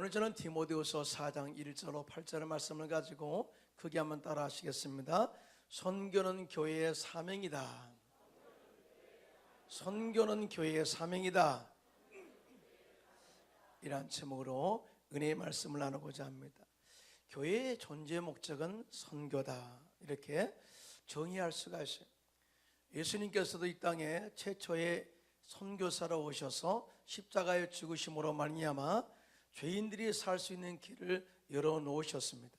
오늘 저는 디모데후서 4장 1절로 8절의 말씀을 가지고 크게 한번 따라 하시겠습니다. 선교는 교회의 사명이다. 선교는 교회의 사명이다. 이러한 제목으로 은혜의 말씀을 나누고자 합니다. 교회의 존재의 목적은 선교다, 이렇게 정의할 수가 있어요. 예수님께서도 이 땅에 최초의 선교사로 오셔서 십자가의 죽으심으로 말미암아 죄인들이 살 수 있는 길을 열어놓으셨습니다.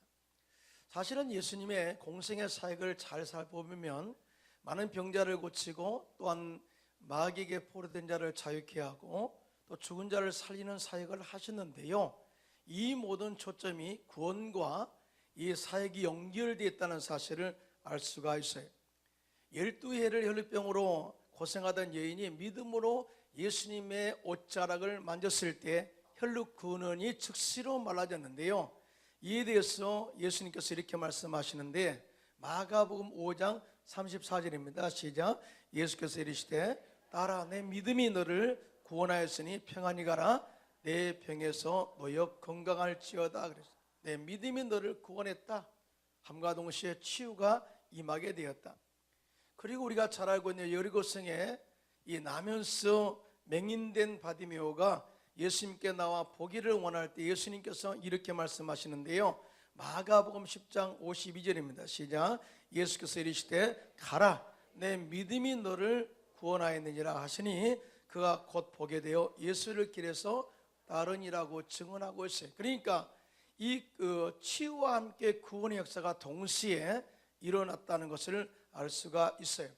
사실은 예수님의 공생의 사역을 잘 살펴보면 많은 병자를 고치고 또한 마귀에게 포로된 자를 자유케 하고 또 죽은 자를 살리는 사역을 하셨는데요, 이 모든 초점이 구원과 이 사역이 연결되어 있다는 사실을 알 수가 있어요. 12해를 혈루병으로 고생하던 여인이 믿음으로 예수님의 옷자락을 만졌을 때 혈루 근원이 즉시로 말라졌는데요, 이에 대해서 예수님께서 이렇게 말씀하시는데, 마가복음 5장 34절입니다. 시작. 예수께서 이르시되 따라 내 믿음이 너를 구원하였으니 평안히 가라. 내 병에서 너여 건강할지어다. 그랬어요. 내 믿음이 너를 구원했다. 함과 동시에 치유가 임하게 되었다. 그리고 우리가 잘 알고 있는 여리고성에 이 나면서 맹인된 바디메오가 예수님께 나와 보기를 원할 때 예수님께서 이렇게 말씀하시는데요, 마가복음 10장 52절입니다. 시작. 예수께서 이르시되 가라. 내 믿음이 너를 구원하였느니라 하시니 그가 곧 보게 되어 예수를 길에서 따르니라고 증언하고 있어요. 그러니까 이 치유와 함께 구원의 역사가 동시에 일어났다는 것을 알 수가 있어요.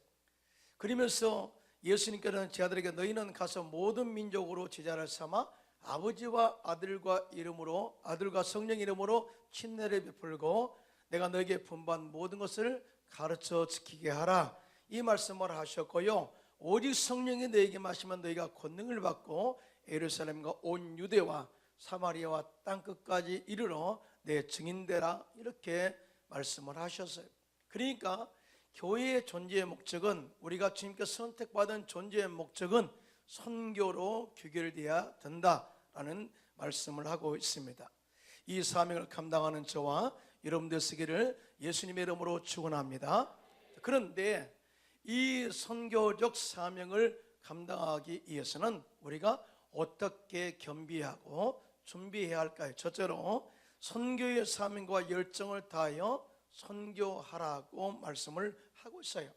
그러면서 예수님께서는 제 아들에게 너희는 가서 모든 민족으로 제자를 삼아 아버지와 아들과 이름으로, 아들과 성령 이름으로 침례를 베풀고 내가 너에게 분부한 모든 것을 가르쳐 지키게 하라, 이 말씀을 하셨고요, 오직 성령이 너에게 마시면 너희가 권능을 받고 예루살렘과 온 유대와 사마리아와 땅끝까지 이르러 내 증인되라, 이렇게 말씀을 하셨어요. 그러니까 교회의 존재의 목적은, 우리가 주님께서 선택받은 존재의 목적은 선교로 귀결되어야 된다라는 말씀을 하고 있습니다. 이 사명을 감당하는 저와 여러분들 쓰기를 예수님의 이름으로 축원합니다. 그런데 이 선교적 사명을 감당하기 위해서는 우리가 어떻게 겸비하고 준비해야 할까요? 첫째로 선교의 사명과 열정을 다하여 선교하라고 말씀을 하고 있어요.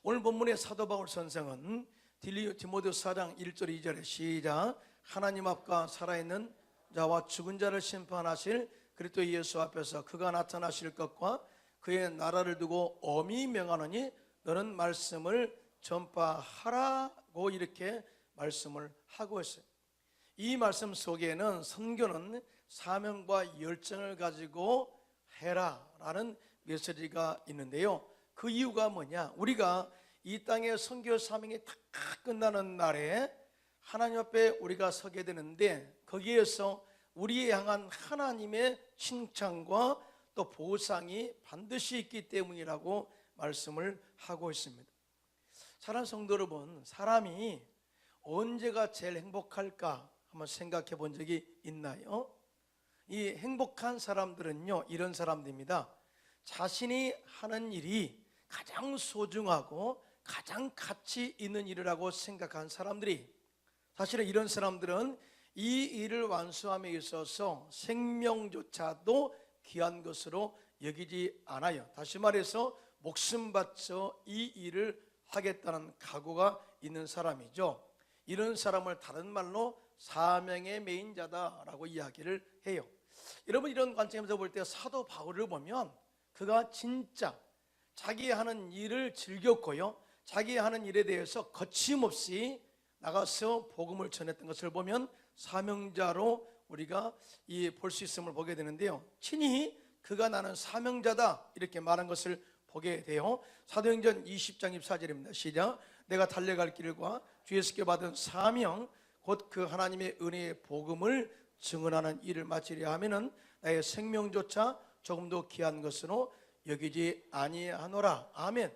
오늘 본문의 사도 바울 선생은 디모데후서 4장 1절 2절에 시작. 하나님 앞과 살아있는 자와 죽은 자를 심판하실 그리스도 예수 앞에서 그가 나타나실 것과 그의 나라를 두고 엄히 명하노니 너는 말씀을 전파하라고 이렇게 말씀을 하고 있어요. 이 말씀 속에는 선교는 사명과 열정을 가지고 해라라는 메시지가 있는데요, 그 이유가 뭐냐, 우리가 이 땅의 선교 사명이 다 끝나는 날에 하나님 앞에 우리가 서게 되는데, 거기에서 우리에 향한 하나님의 칭찬과 또 보상이 반드시 있기 때문이라고 말씀을 하고 있습니다. 사랑하는 성도 여러분, 사람이 언제가 제일 행복할까 한번 생각해 본 적이 있나요? 이 행복한 사람들은요, 이런 사람들입니다. 자신이 하는 일이 가장 소중하고 가장 가치 있는 일이라고 생각한 사람들이, 사실은 이런 사람들은 이 일을 완수함에 있어서 생명조차도 귀한 것으로 여기지 않아요. 다시 말해서 목숨 바쳐 이 일을 하겠다는 각오가 있는 사람이죠. 이런 사람을 다른 말로 사명의 메인자다라고 이야기를 해요. 여러분, 이런 관점에서 볼 때 사도 바울을 보면 그가 진짜 자기 하는 일을 즐겼고요, 자기 하는 일에 대해서 거침없이 나가서 복음을 전했던 것을 보면 사명자로 우리가 볼 수 있음을 보게 되는데요, 친히 그가 나는 사명자다 이렇게 말한 것을 보게 돼요. 사도행전 20장 24절입니다. 시작. 내가 달려갈 길과 주예수께 받은 사명 곧 그 하나님의 은혜의 복음을 증언하는 일을 마치려 하면은 나의 생명조차 조금도 귀한 것으로 여기지 아니하노라. 아멘.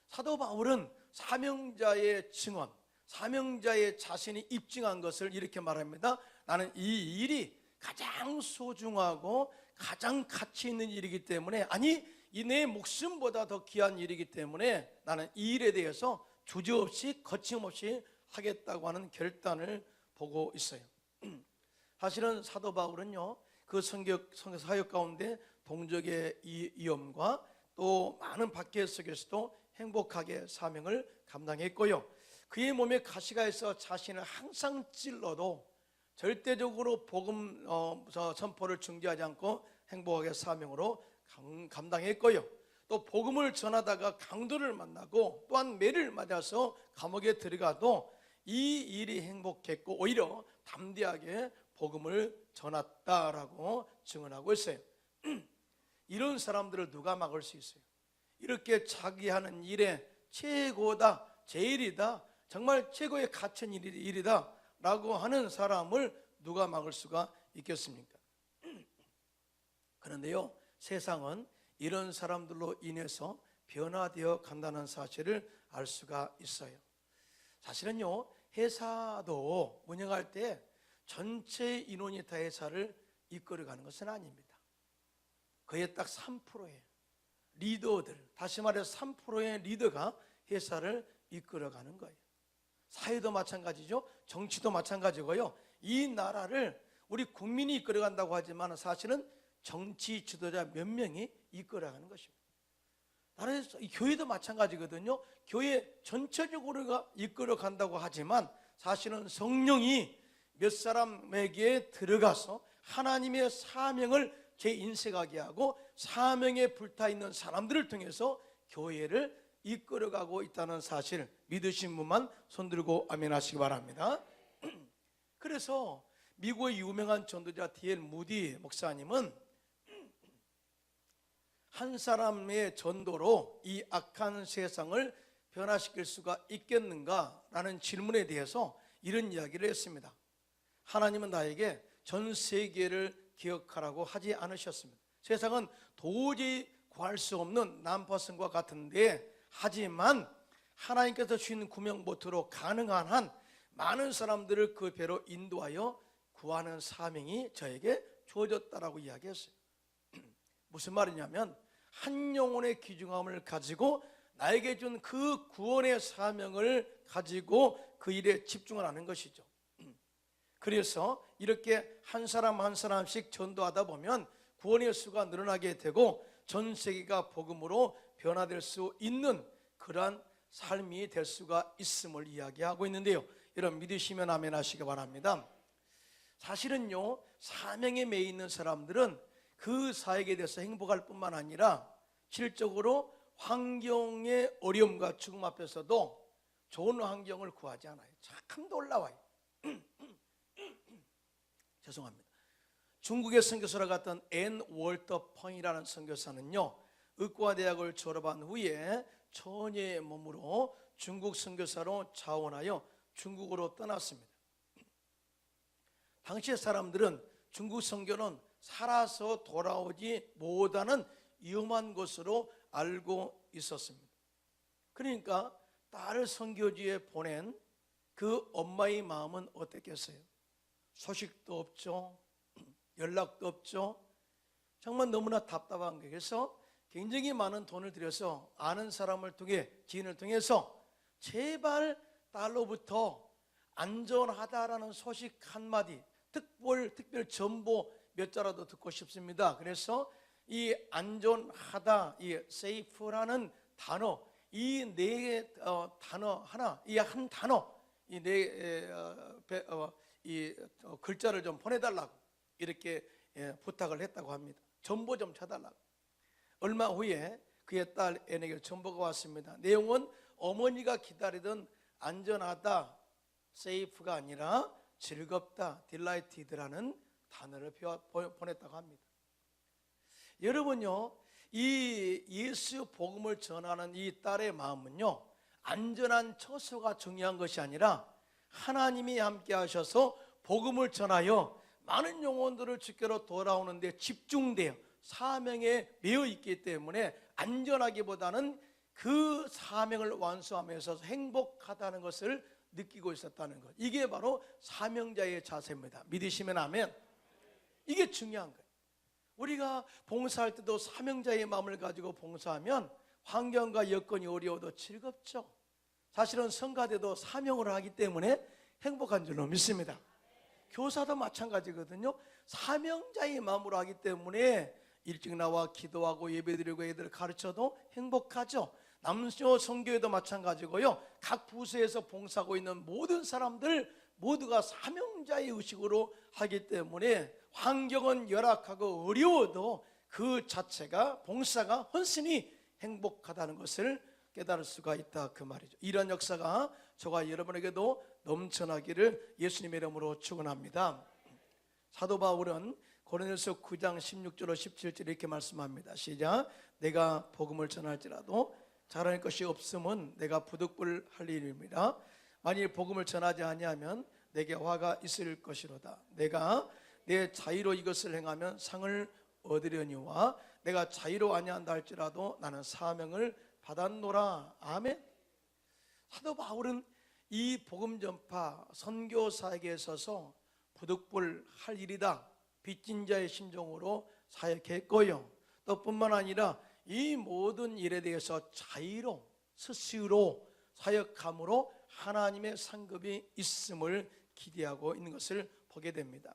사도 바울은 사명자의 증언, 사명자의 자신이 입증한 것을 이렇게 말합니다. 나는 이 일이 가장 소중하고 가장 가치 있는 일이기 때문에, 아니 이 내 목숨보다 더 귀한 일이기 때문에 나는 이 일에 대해서 주저없이 거침없이 하겠다고 하는 결단을 보고 있어요. 사실은 사도 바울은요, 그 선교 사역 가운데 동족의 위험과 또 많은 박해 속에서도 행복하게 사명을 감당했고요, 그의 몸에 가시가 있어 자신을 항상 찔러도 절대적으로 복음 선포를 중지하지 않고 행복하게 사명으로 감당했고요, 또 복음을 전하다가 강도를 만나고 또한 매를 맞아서 감옥에 들어가도 이 일이 행복했고 오히려 담대하게 복음을 전했다라고 증언하고 있어요. 이런 사람들을 누가 막을 수 있어요? 이렇게 자기 하는 일에 최고다, 제일이다, 정말 최고의 가치 있는 일이다 라고 하는 사람을 누가 막을 수가 있겠습니까? 그런데요, 세상은 이런 사람들로 인해서 변화되어 간다는 사실을 알 수가 있어요. 사실은요, 회사도 운영할 때 전체 인원이 다 회사를 이끌어가는 것은 아닙니다. 그의 딱 3%의 리더들, 다시 말해서 3%의 리더가 회사를 이끌어가는 거예요. 사회도 마찬가지죠. 정치도 마찬가지고요. 이 나라를 우리 국민이 이끌어간다고 하지만 사실은 정치 지도자 몇 명이 이끌어가는 것입니다. 나라에서 교회도 마찬가지거든요. 교회 전체적으로가 이끌어간다고 하지만 사실은 성령이 몇 사람에게 들어가서 하나님의 사명을 재인식하게 하고 사명에 불타있는 사람들을 통해서 교회를 이끌어가고 있다는 사실, 믿으신 분만 손들고 아멘 하시기 바랍니다. 그래서 미국의 유명한 전도자 D.L. 무디 목사님은 한 사람의 전도로 이 악한 세상을 변화시킬 수가 있겠는가라는 질문에 대해서 이런 이야기를 했습니다. 하나님은 나에게 전 세계를 기억하라고 하지 않으셨습니다. 세상은 도저히 구할 수 없는 난파선과 같은데, 하지만 하나님께서 주신 구명보트로 가능한 한 많은 사람들을 그 배로 인도하여 구하는 사명이 저에게 주어졌다라고 이야기했어요. 무슨 말이냐면 한 영혼의 귀중함을 가지고 나에게 준 그 구원의 사명을 가지고 그 일에 집중을 하는 것이죠. 그래서 이렇게 한 사람 한 사람씩 전도하다 보면 구원의 수가 늘어나게 되고 전 세계가 복음으로 변화될 수 있는 그러한 삶이 될 수가 있음을 이야기하고 있는데요, 여러분 믿으시면 아멘 하시기 바랍니다. 사실은요, 사명에 매여 있는 사람들은 그 사역에 대해서 행복할 뿐만 아니라 실적으로 환경의 어려움과 죽음 앞에서도 좋은 환경을 구하지 않아요. 착함도 올라와요. 죄송합니다. 중국의 선교사로 갔던 앤 월터 펑이라는 선교사는요, 의과대학을 졸업한 후에 처녀의 몸으로 중국 선교사로 자원하여 중국으로 떠났습니다. 당시의 사람들은 중국 선교는 살아서 돌아오지 못하는 위험한 것으로 알고 있었습니다. 그러니까 딸을 선교지에 보낸 그 엄마의 마음은 어땠겠어요? 소식도 없죠, 연락도 없죠. 정말 너무나 답답한 거예요. 그래서 굉장히 많은 돈을 들여서 아는 사람을 통해, 지인을 통해서 제발 딸로부터 안전하다라는 소식 한마디, 특별 정보 몇 자라도 듣고 싶습니다. 그래서 이 안전하다, 이 safe라는 단어, 이 네 단어 하나, 이 한 단어, 이 네 글자를 좀 보내달라고 이렇게 부탁을 했다고 합니다. 정보 좀 쳐달라고. 얼마 후에 그의 딸 앤에게 정보가 왔습니다. 내용은 어머니가 기다리던 안전하다, safe가 아니라 즐겁다, delighted라는 단어를 보냈다고 합니다. 여러분요, 이 예수 복음을 전하는 이 딸의 마음은요, 안전한 처소가 중요한 것이 아니라 하나님이 함께 하셔서 복음을 전하여 많은 영혼들을 주께로 돌아오는데 집중되어 사명에 매여 있기 때문에 안전하기보다는 그 사명을 완수하면서 행복하다는 것을 느끼고 있었다는 것. 이게 바로 사명자의 자세입니다. 믿으시면 아멘. 이게 중요한 거예요. 우리가 봉사할 때도 사명자의 마음을 가지고 봉사하면 환경과 여건이 어려워도 즐겁죠. 사실은 성가대도 사명으로 하기 때문에 행복한 줄로 믿습니다. 교사도 마찬가지거든요. 사명자의 마음으로 하기 때문에 일찍 나와 기도하고 예배드리고 애들을 가르쳐도 행복하죠. 남녀 선교회도 마찬가지고요. 각 부서에서 봉사하고 있는 모든 사람들 모두가 사명자의 의식으로 하기 때문에 환경은 열악하고 어려워도 그 자체가 봉사가 헌신이 행복하다는 것을 깨달을 수가 있다 그 말이죠. 이런 역사가 저와 여러분에게도 넘쳐나기를 예수님의 이름으로 축원합니다. 사도 바울은 고린도서 9장 16절로 17절 이렇게 말씀합니다. 시작. 내가 복음을 전할지라도 잘할 것이 없음은 내가 부득불할 일입니다. 만일 복음을 전하지 아니하면 내게 화가 있을 것이로다. 내가 내 자의로 이것을 행하면 상을 얻으려니와 내가 자의로 아니한다 할지라도 나는 사명을 받았노라. 아멘. 사도 바울은 이 복음 전파 선교 사역에 있어서 부득불할 일이다, 빚진 자의 심정으로 사역했고요. 또 뿐만 아니라 이 모든 일에 대해서 자의로 스스로 사역함으로 하나님의 상급이 있음을 기대하고 있는 것을 보게 됩니다.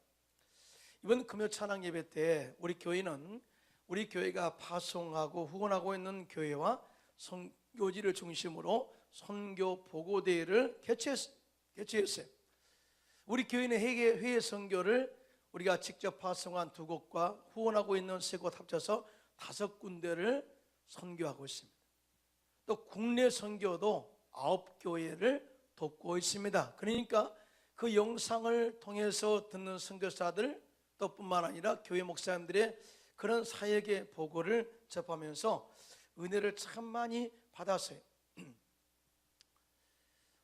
이번 금요 찬양 예배 때 우리 교회는 우리 교회가 파송하고 후원하고 있는 교회와 선교지를 중심으로 선교 보고대회를 개최했어요. 우리 교회는 회의 선교를 우리가 직접 파송한 2곳과 후원하고 있는 3곳 합쳐서 5군데를 선교하고 있습니다. 또 국내 선교도 9교회를 돕고 있습니다. 그러니까 그 영상을 통해서 듣는 선교사들 또 뿐만 아니라 교회 목사님들의 그런 사역의 보고를 접하면서 은혜를 참 많이 받았어요.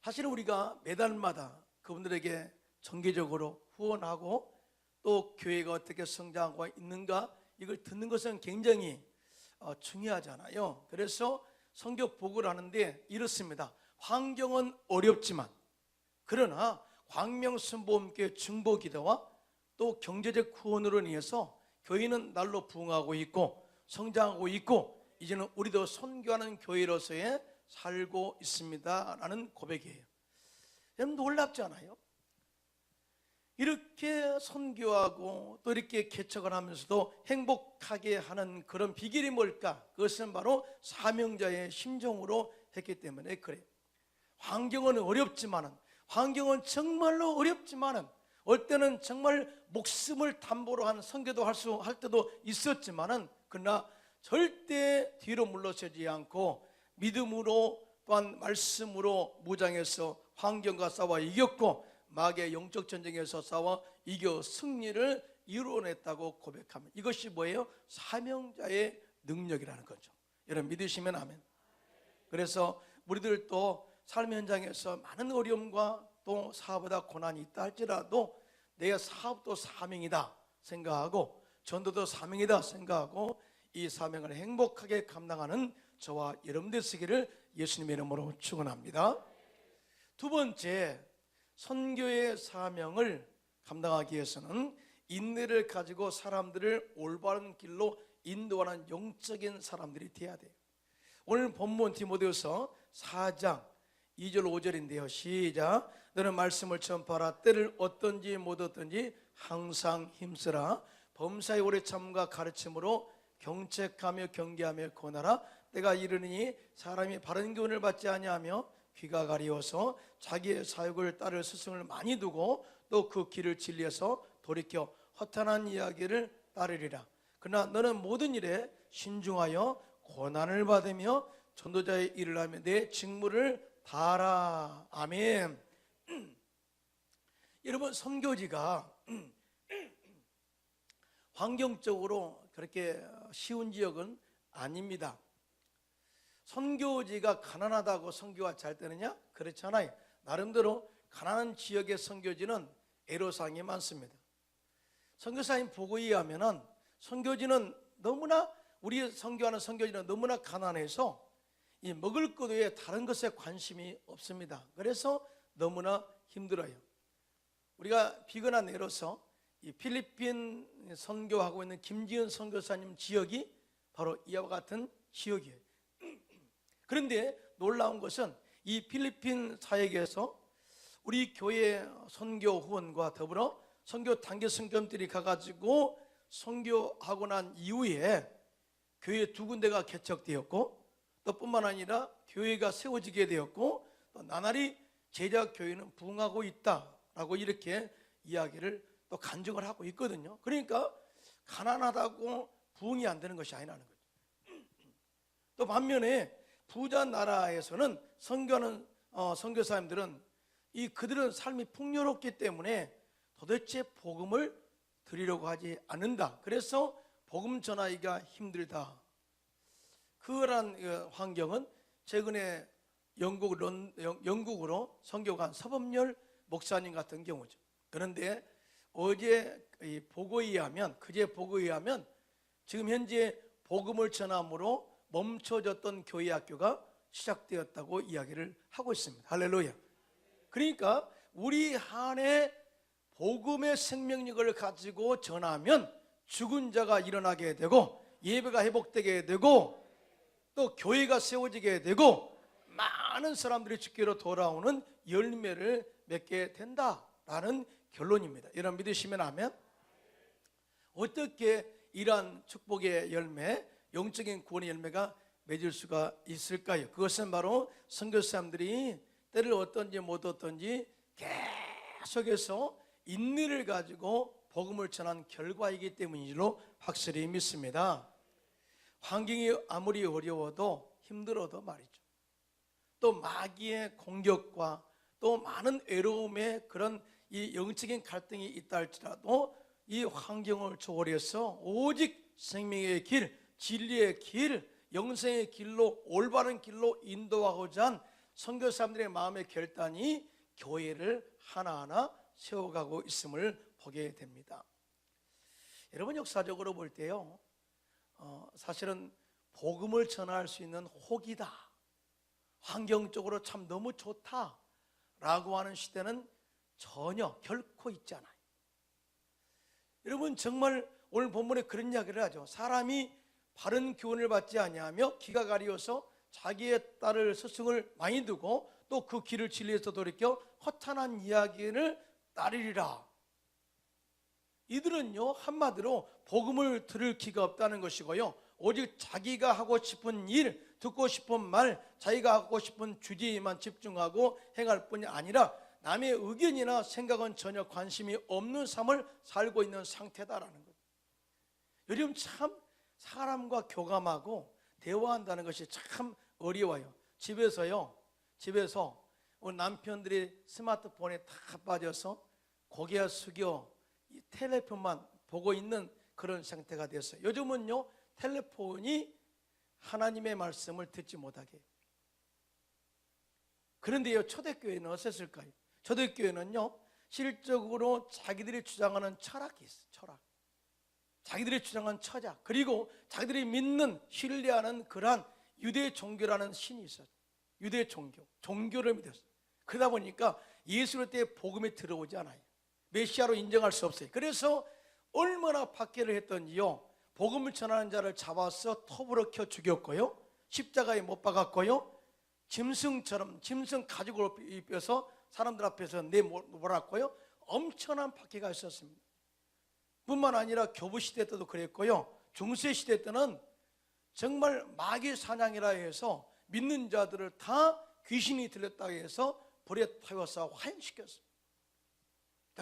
사실은 우리가 매달마다 그분들에게 정기적으로 후원하고 또 교회가 어떻게 성장하고 있는가 이걸 듣는 것은 굉장히 중요하잖아요. 그래서 선교 보고를 하는데 이렇습니다. 환경은 어렵지만 그러나 광명순복음교회 중보기도와 또 경제적 후원으로 인해서 교회는 날로 부흥하고 있고 성장하고 있고 이제는 우리도 선교하는 교회로서의 살고 있습니다 라는 고백이에요. 여러분 놀랍지 않아요? 이렇게 선교하고 또 이렇게 개척을 하면서도 행복하게 하는 그런 비결이 뭘까? 그것은 바로 사명자의 심정으로 했기 때문에 그래요. 환경은 어렵지만은, 환경은 정말로 어렵지만은 올 때는 정말 목숨을 담보로 한 선교도 할 때도 있었지만은 그러나 절대 뒤로 물러서지 않고 믿음으로 또한 말씀으로 무장해서 환경과 싸워 이겼고 마귀의 영적 전쟁에서 싸워 이겨 승리를 이루어냈다고 고백합니다. 이것이 뭐예요? 사명자의 능력이라는 거죠. 여러분 믿으시면 아멘. 그래서 우리들도 삶 현장에서 많은 어려움과 또 사업보다 고난이 있다 할지라도 내 사업도 사명이다 생각하고 전도도 사명이다 생각하고 이 사명을 행복하게 감당하는 저와 여러분들 되시기를 예수님의 이름으로 축원합니다. 두 번째, 선교의 사명을 감당하기 위해서는 인내를 가지고 사람들을 올바른 길로 인도하는 영적인 사람들이 되어야 돼요. 오늘 본문 디모데후서 4장 2절 5절인데요 시작. 너는 말씀을 전파하라. 때를 어떤지 못 어떤지 항상 힘쓰라. 범사에 오래 참과 가르침으로 경책하며 경계하며 권하라. 때가 이르니 사람이 바른 교훈을 받지 아니하며 귀가 가리워서 자기의 사욕을 따를 스승을 많이 두고 또 그 길을 진리해서 돌이켜 허탄한 이야기를 따르리라. 그러나 너는 모든 일에 신중하여 고난을 받으며 전도자의 일을 하며 내 직무를 다하라. 아멘. 여러분 선교지가 환경적으로 그렇게 쉬운 지역은 아닙니다. 선교지가 가난하다고 선교가 잘 되느냐? 그렇잖아요. 나름대로 가난한 지역의 선교지는 애로사항이 많습니다. 선교사님 보고에 의하면 선교지는 너무나 우리 선교하는 선교지는 너무나 가난해서 이 먹을 것 외에 다른 것에 관심이 없습니다. 그래서 너무나 힘들어요. 우리가 비거나 내려서 이 필리핀 선교하고 있는 김지은 선교사님 지역이 바로 이와 같은 지역이에요. 그런데 놀라운 것은 이 필리핀 사역에서 우리 교회 선교 후원과 더불어 선교 단계 선교팀들이 가가지고 선교하고 난 이후에 교회 2군데가 개척되었고, 또 뿐만 아니라 교회가 세워지게 되었고, 또 나날이 제자 교회는 부흥하고 있다라고 이렇게 이야기를 또 간증을 하고 있거든요. 그러니까 가난하다고 부흥이 안 되는 것이 아니라는 거죠. 또 반면에 부자 나라에서는 선교하는 선교사님들은 그들은 삶이 풍요롭기 때문에 도대체 복음을 드리려고 하지 않는다. 그래서 복음 전하기가 힘들다. 그런 환경은 최근에 영국으로 선교 간 서범열 목사님 같은 경우죠. 그런데 어제 보고에 의하면, 그제 보고에 의하면 지금 현재 복음을 전함으로 멈춰졌던 교회 학교가 시작되었다고 이야기를 하고 있습니다. 할렐루야. 그러니까 우리 안에 복음의 생명력을 가지고 전하면 죽은 자가 일어나게 되고, 예배가 회복되게 되고, 또 교회가 세워지게 되고, 많은 사람들이 주께로 돌아오는 열매를 맺게 된다라는 결론입니다. 여러분 믿으시면 아멘. 어떻게 이러한 축복의 열매, 영적인 구원의 열매가 맺을 수가 있을까요? 그것은 바로 선교사님들이 때를 어떤지 못 어떤지 계속해서 인내를 가지고 복음을 전한 결과이기 때문이로 확실히 믿습니다. 환경이 아무리 어려워도 힘들어도 말이죠, 또 마귀의 공격과 또 많은 외로움의 그런 이 영적인 갈등이 있다 할지라도 이 환경을 초월해서 오직 생명의 길, 진리의 길, 영생의 길로, 올바른 길로 인도하고자 한 선교사님들의 마음의 결단이 교회를 하나하나 세워가고 있음을 보게 됩니다. 여러분, 역사적으로 볼 때요, 사실은 복음을 전할 수 있는 혹이다, 환경적으로 참 너무 좋다라고 하는 시대는 전혀 결코 있지 않아요. 여러분, 정말 오늘 본문에 그런 이야기를 하죠. 사람이 바른 교훈을 받지 아니하며 기가 가리워서 자기의 딸을 스승을 많이 두고 또 그 길을 진리에서 돌이켜 허탄한 이야기를 따르리라. 이들은요, 한마디로 복음을 들을 기가 없다는 것이고요, 오직 자기가 하고 싶은 일, 듣고 싶은 말, 자기가 하고 싶은 주제에만 집중하고 행할 뿐이 아니라 남의 의견이나 생각은 전혀 관심이 없는 삶을 살고 있는 상태다라는 거예요. 요즘 참 사람과 교감하고 대화한다는 것이 참 어려워요. 집에서 우리 남편들이 스마트폰에 다 빠져서 고개 숙여 이 텔레폰만 보고 있는 그런 상태가 됐어요. 요즘은요, 텔레폰이 하나님의 말씀을 듣지 못하게 해요. 그런데요, 초대교회는 어땠을까요? 초대교회는요, 실적으로 자기들이 주장하는 철학이 있어요. 철학. 자기들이 주장한 처자, 그리고 자기들이 믿는, 신뢰하는 그러한 유대 종교라는 신이 있어요. 유대 종교를 믿었어요. 그러다 보니까 예수를 때 복음이 들어오지 않아요. 메시아로 인정할 수 없어요. 그래서 얼마나 박해를 했던지요, 복음을 전하는 자를 잡아서 톱으로 켜 죽였고요, 십자가에 못 박았고요, 짐승 가죽을 입혀서 사람들 앞에서 내몰았고요, 엄청난 박해가 있었습니다. 뿐만 아니라 교부시대 때도 그랬고요, 중세시대 때는 정말 마귀 사냥이라 해서 믿는 자들을 다 귀신이 들렸다고 해서 불에 태워서 화형시켰어요.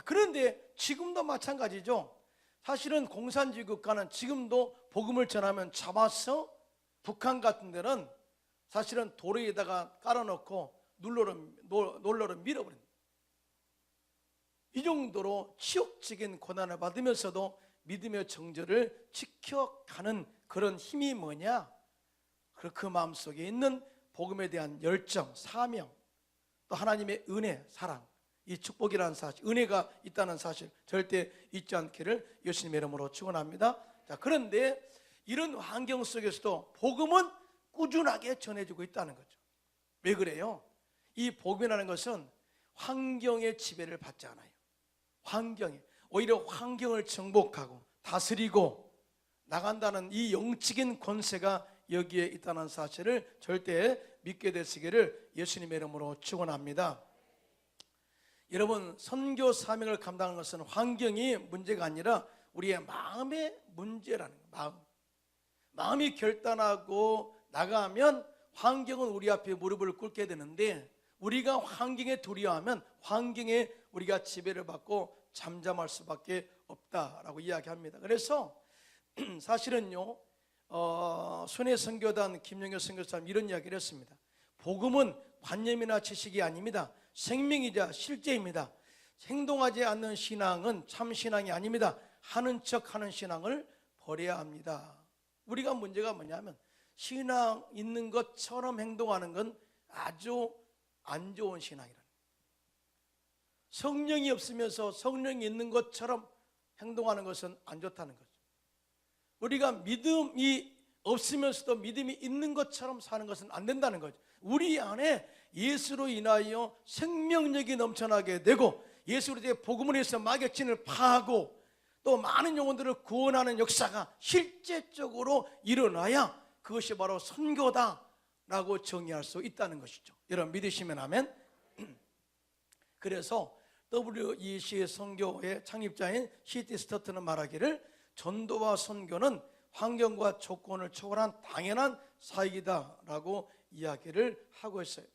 그런데 지금도 마찬가지죠. 사실은 공산주의 국가는 지금도 복음을 전하면 잡아서 북한 같은 데는 사실은 도로에다가 깔아놓고 놀러를 밀어버립니다. 이 정도로 치욕적인 고난을 받으면서도 믿음의 정절을 지켜가는 그런 힘이 뭐냐? 그 마음속에 있는 복음에 대한 열정, 사명, 또 하나님의 은혜, 사랑, 이 축복이라는 사실, 은혜가 있다는 사실 절대 잊지 않기를 예수님의 이름으로 축원합니다. 자, 그런데 이런 환경 속에서도 복음은 꾸준하게 전해지고 있다는 거죠. 왜 그래요? 이 복음이라는 것은 환경의 지배를 받지 않아요. 환경에 오히려 환경을 정복하고 다스리고 나간다는 이 영적인 권세가 여기에 있다는 사실을 절대 믿게 되시기를 예수님의 이름으로 축원합니다. 여러분, 선교 사명을 감당하는 것은 환경이 문제가 아니라 우리의 마음의 문제라는 거예요. 마음이 결단하고 나가면 환경은 우리 앞에 무릎을 꿇게 되는데, 우리가 환경에 두려워하면 환경에 우리가 지배를 받고 잠잠할 수밖에 없다라고 이야기합니다. 그래서 사실은요, 순회 선교단 김영효 선교사님 이런 이야기를 했습니다. 복음은 관념이나 지식이 아닙니다. 생명이자 실제입니다. 행동하지 않는 신앙은 참 신앙이 아닙니다. 하는 척 하는 신앙을 버려야 합니다. 우리가 문제가 뭐냐면 신앙 있는 것처럼 행동하는 건 아주 안 좋은 신앙이라는 거예요. 성령이 없으면서 성령이 있는 것처럼 행동하는 것은 안 좋다는 거죠. 우리가 믿음이 없으면서도 믿음이 있는 것처럼 사는 것은 안 된다는 거죠. 우리 안에 예수로 인하여 생명력이 넘쳐나게 되고, 예수로 대해 복음을 해서 마귀의 진을 파하고 또 많은 영혼들을 구원하는 역사가 실제적으로 일어나야 그것이 바로 선교다라고 정의할 수 있다는 것이죠. 여러분 믿으시면 아멘. 그래서 WEC 선교의 창립자인 C.T. 스터튼은 말하기를 전도와 선교는 환경과 조건을 초월한 당연한 사역이다라고 이야기를 하고 있어요.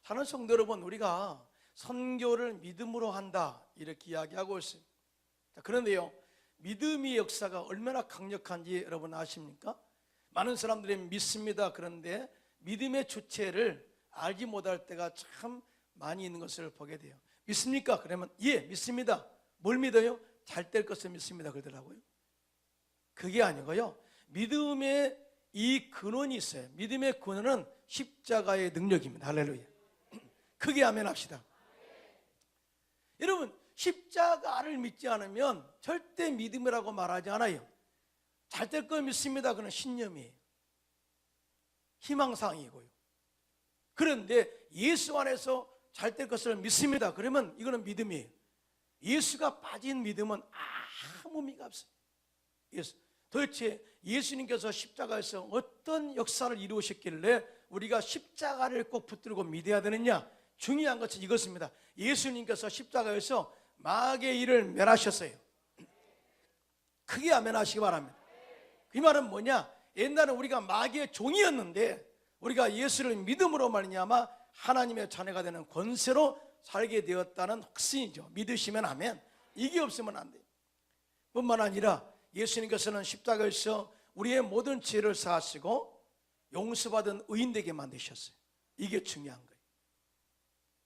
사는 성도 여러분, 우리가 선교를 믿음으로 한다 이렇게 이야기하고 있어요. 그런데요, 믿음의 역사가 얼마나 강력한지 여러분 아십니까? 많은 사람들이 믿습니다. 그런데 믿음의 주체를 알지 못할 때가 참 많이 있는 것을 보게 돼요. 믿습니까? 그러면 예, 믿습니다. 뭘 믿어요? 잘 될 것을 믿습니다 그러더라고요. 그게 아니고요, 믿음의 이 근원이 있어요. 믿음의 근원은 십자가의 능력입니다. 할렐루야. 크게 아멘 합시다. 여러분, 십자가를 믿지 않으면 절대 믿음이라고 말하지 않아요. 잘 될 거 믿습니다. 그건 신념이에요. 희망사항이고요. 그런데 예수 안에서 잘 될 것을 믿습니다. 그러면 이거는 믿음이에요. 예수가 빠진 믿음은 아무 의미가 없어요. 도대체 예수님께서 십자가에서 어떤 역사를 이루셨길래 우리가 십자가를 꼭 붙들고 믿어야 되느냐? 중요한 것은 이것입니다. 예수님께서 십자가에서 마귀의 일을 멸하셨어요. 크게 아멘 하시기 바랍니다. 이 말은 뭐냐? 옛날에 우리가 마귀의 종이었는데 우리가 예수를 믿음으로 말미암아 하나님의 자녀가 되는 권세로 살게 되었다는 확신이죠. 믿으시면 아멘. 이게 없으면 안 돼요. 뿐만 아니라 예수님께서는 십자가에서 우리의 모든 죄를 사하시고 용서받은 의인 되게 만드셨어요. 이게 중요한 거예요.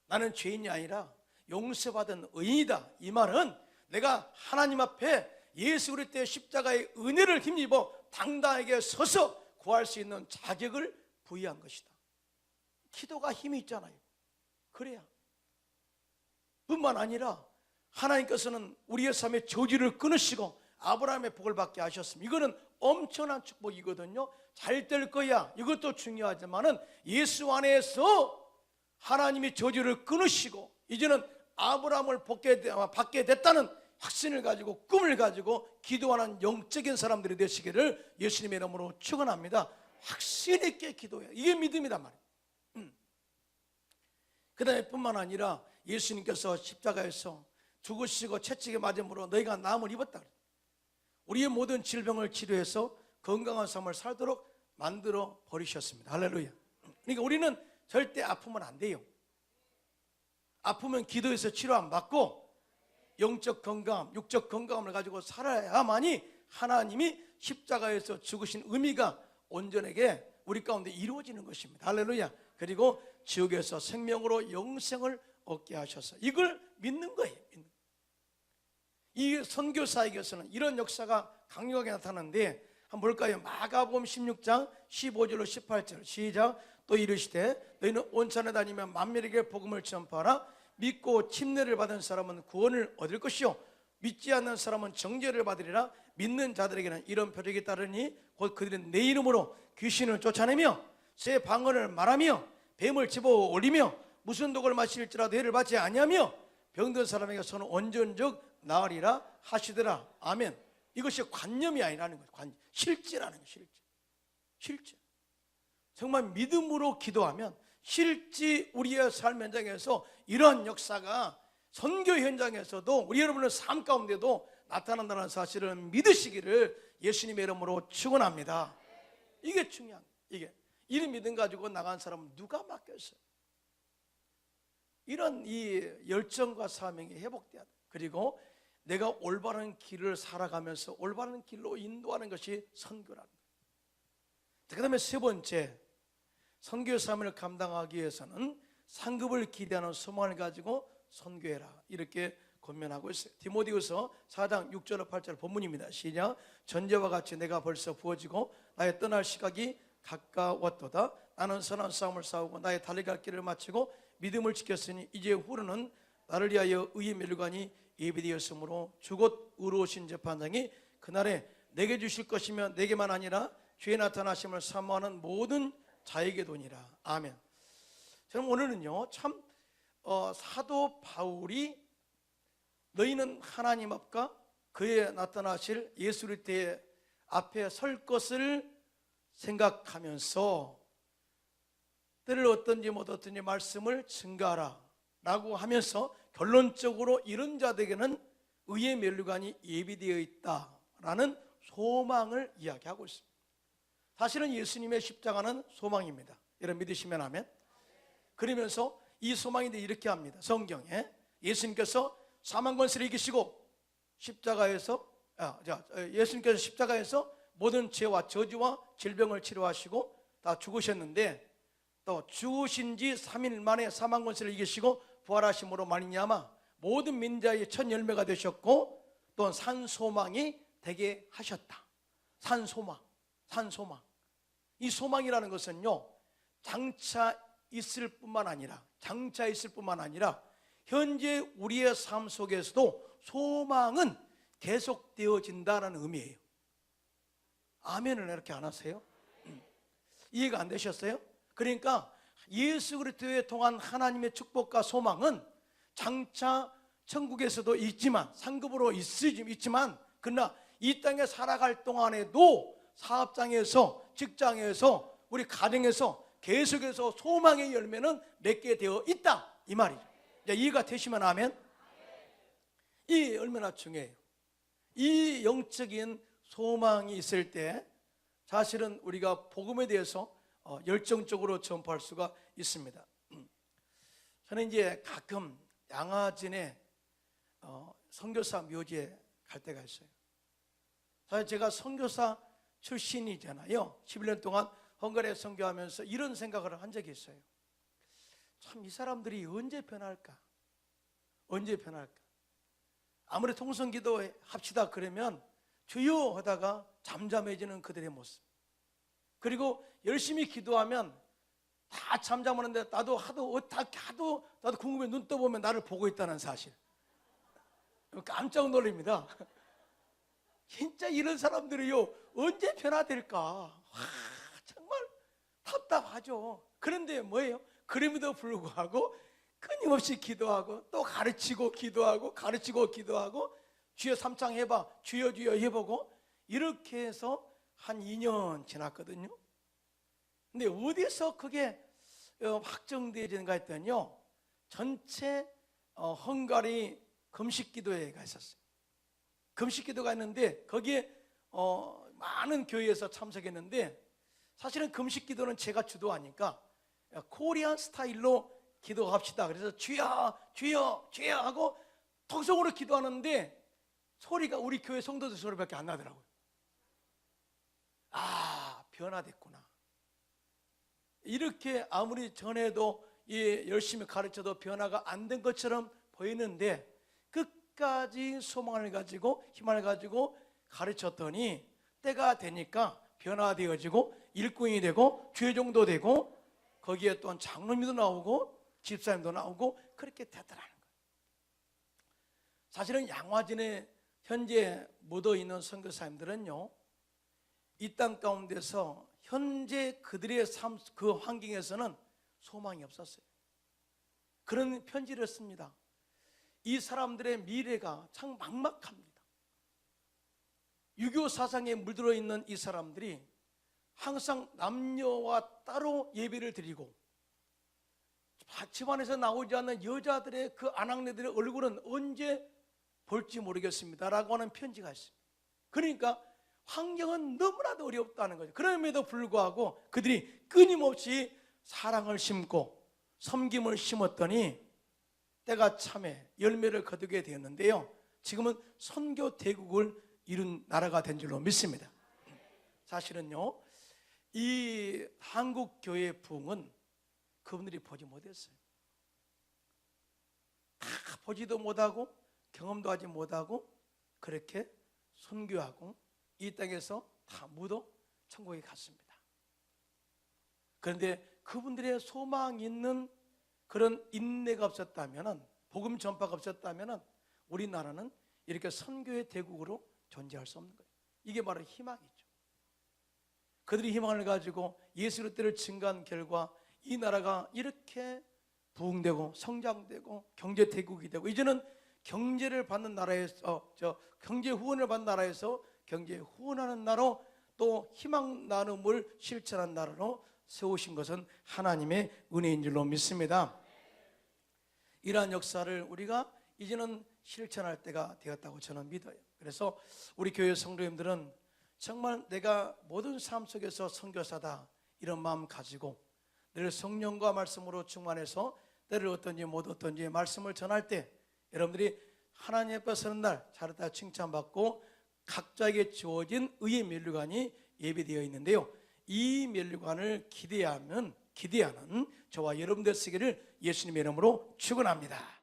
나는 죄인이 아니라 용서받은 의인이다. 이 말은 내가 하나님 앞에 예수 그리스도의 십자가의 은혜를 힘입어 당당하게 서서 구할 수 있는 자격을 부여한 것이다. 기도가 힘이 있잖아요. 그래야. 뿐만 아니라 하나님께서는 우리의 삶의 저주를 끊으시고 아브라함의 복을 받게 하셨습니다. 이거는 엄청난 축복이거든요. 잘 될 거야. 이것도 중요하지만은 예수 안에서 하나님이 저주를 끊으시고 이제는 아브라함을 받게 됐다는 확신을 가지고 꿈을 가지고 기도하는 영적인 사람들이 되시기를 예수님의 이름으로 축원합니다. 확신 있게 기도해요. 이게 믿음이란 말이에요. 그 다음에 뿐만 아니라 예수님께서 십자가에서 죽으시고 채찍에 맞음으로 너희가 나음을 입었다. 우리의 모든 질병을 치료해서 건강한 삶을 살도록 만들어 버리셨습니다. 할렐루야. 그러니까 우리는 절대 아프면 안 돼요. 아프면 기도해서 치료 안 받고 영적 건강, 육적 건강을 가지고 살아야만이 하나님이 십자가에서 죽으신 의미가 온전하게 우리 가운데 이루어지는 것입니다. 할렐루야. 그리고 지옥에서 생명으로 영생을 얻게 하셔서 이걸 믿는 거예요. 이 선교사에게서는 이런 역사가 강력하게 나타나는데 한번 볼까요? 마가복음 16장 15절로 18절 시작. 또 이르시되 너희는 온 산에 다니며 만민에게 복음을 전파하라. 믿고 침례를 받은 사람은 구원을 얻을 것이요 믿지 않는 사람은 정죄를 받으리라. 믿는 자들에게는 이런 표적이 따르니 곧 그들은 내 이름으로 귀신을 쫓아내며 새 방언을 말하며 뱀을 집어 올리며 무슨 독을 마실지라도 해를 받지 아니하며 병든 사람에게 손은 온전적 나으리라 하시더라. 아멘. 이것이 관념이 아니라는 거예요. 실제라는 거예요. 실제. 정말 믿음으로 기도하면 실제 우리의 삶 현장에서 이러한 역사가 선교 현장에서도 우리 여러분의 삶 가운데도 나타난다는 사실을 믿으시기를 예수님의 이름으로 축원합니다. 이게 중요한 거예요. 이런 믿음 가지고 나간 사람은 누가 맡겼어요? 이런 이 열정과 사명이 회복돼야 돼. 그리고 내가 올바른 길을 살아가면서 올바른 길로 인도하는 것이 선교라는 거예요. 그 다음에 세 번째, 선교 사명을 감당하기 위해서는 상급을 기대하는 소망을 가지고 선교해라, 이렇게 권면하고 있어요. 디모데후서 4장 6절로 8절 본문입니다. 시작. 전제와 같이 내가 벌써 부어지고 나의 떠날 시각이 가까웠도다. 나는 선한 싸움을 싸우고 나의 달려갈 길을 마치고 믿음을 지켰으니 이제 후로는 나를 위하여 의의 멸관이 예비되었으므로 주곧 의로우신 재판장이 그날에 내게 주실 것이며 내게만 아니라 주의 나타나심을 사모하는 모든 자에게도니라. 아멘. 저는 오늘은요 참 사도 바울이 너희는 하나님 앞과 그의 나타나실 예수 그리스도의 앞에 설 것을 생각하면서 때를 얻든지 못 얻든지 말씀을 증거하라 라고 하면서 결론적으로 이런 자들에게는 의의 면류관이 예비되어 있다라는 소망을 이야기하고 있습니다. 사실은 예수님의 십자가는 소망입니다. 여러분 믿으시면 아멘. 그러면서 이 소망인데 이렇게 합니다. 성경에 예수님께서 사망 권세를 이기시고 예수님께서 십자가에서 모든 죄와 저주와 질병을 치료하시고 다 죽으셨는데 또 죽으신 지 3일 만에 사망 권세를 이기시고 부활하심으로 말미암아 모든 민자의 첫 열매가 되셨고 또 산소망이 되게 하셨다. 산소망. 이 소망이라는 것은요 장차 있을 뿐만 아니라 현재 우리의 삶 속에서도 소망은 계속되어진다는 의미예요. 아멘을 이렇게 안 하세요? 이해가 안 되셨어요? 그러니까 예수 그리스도에 통한 하나님의 축복과 소망은 장차 천국에서도 있지만 상급으로 있지만 그러나 이 땅에 살아갈 동안에도 사업장에서 직장에서 우리 가정에서 계속해서 소망의 열매는 맺게 되어 있다 이 말이죠. 이해가 되시면 아멘. 이 얼마나 중요해요. 이 영적인 소망이 있을 때 사실은 우리가 복음에 대해서 열정적으로 전파할 수가 있습니다. 저는 이제 가끔 양화진에 선교사 묘지에 갈 때가 있어요. 사실 제가 선교사 출신이잖아요. 11년 동안 헝가리에 선교하면서 이런 생각을 한 적이 있어요. 참 이 사람들이 언제 변할까? 아무리 통성기도 합시다 그러면 주여 하다가 잠잠해지는 그들의 모습, 그리고 열심히 기도하면 다 잠잠하는데 나도 궁금해. 눈 떠보면 나를 보고 있다는 사실 깜짝 놀랍니다. 진짜 이런 사람들이요 언제 변화될까? 정말 답답하죠. 그런데 뭐예요? 그럼에도 불구하고 끊임없이 기도하고 또 가르치고 기도하고 주여 삼창 해봐, 주여 해보고 이렇게 해서 한 2년 지났거든요. 근데 어디서 그게 확정되어지는가 했더니요 전체 헝가리 금식기도회가 있었어요. 금식기도가 있는데 거기에 많은 교회에서 참석했는데 사실은 금식기도는 제가 주도하니까 코리안 스타일로 기도합시다. 그래서 주여 하고 통성으로 기도하는데 소리가 우리 교회 성도들 소리밖에 안 나더라고요. 아, 변화됐구나. 이렇게 아무리 전에도 열심히 가르쳐도 변화가 안 된 것처럼 보이는데 끝까지 소망을 가지고 희망을 가지고 가르쳤더니 때가 되니까 변화되어지고 일꾼이 되고 죄종도 되고 거기에 또한 장로님도 나오고 집사님도 나오고 그렇게 되더라는 거예요. 사실은 양화진에 현재 묻어있는 선교사님들은요 이 땅 가운데서 현재 그들의 삶 그 환경에서는 소망이 없었어요. 그런 편지를 씁니다. 이 사람들의 미래가 참 막막합니다. 6.25 사상에 물들어 있는 이 사람들이 항상 남녀와 따로 예배를 드리고 집안에서 나오지 않는 여자들의 그 아낙네들의 얼굴은 언제 볼지 모르겠습니다 라고 하는 편지가 있습니다. 그러니까 환경은 너무나도 어렵다는 거죠. 그럼에도 불구하고 그들이 끊임없이 사랑을 심고 섬김을 심었더니 때가 참에 열매를 거두게 되었는데요, 지금은 선교 대국을 이룬 나라가 된 줄로 믿습니다. 사실은요, 이 한국 교회의 부흥은 그분들이 보지 못했어요. 다 보지도 못하고 경험도 하지 못하고 그렇게 선교하고 이 땅에서 다 묻어 천국에 갔습니다. 그런데 그분들의 소망 있는 그런 인내가 없었다면, 복음 전파가 없었다면 우리나라는 이렇게 선교의 대국으로 존재할 수 없는 거예요. 이게 바로 희망이죠. 그들이 희망을 가지고 예수 그리스도를 증거한 결과 이 나라가 이렇게 부흥되고 성장되고 경제 대국이 되고, 이제는 경제를 받는 나라에서 경제 후원을 받는 나라에서 경제 후원하는 나라로, 또 희망 나눔을 실천한 나라로 세우신 것은 하나님의 은혜인 줄로 믿습니다. 이러한 역사를 우리가 이제는 실천할 때가 되었다고 저는 믿어요. 그래서 우리 교회 성도님들은 정말 내가 모든 삶 속에서 선교사다 이런 마음 가지고 늘 성령과 말씀으로 충만해서 때를 어떤지 못 어떤지 말씀을 전할 때 여러분들이 하나님 앞에 서는 날 잘했다 칭찬받고 각자에게 주어진 의의 면류관이 예비되어 있는데요, 이 면류관을 기대하는 저와 여러분들 되시기를 예수님의 이름으로 축원합니다.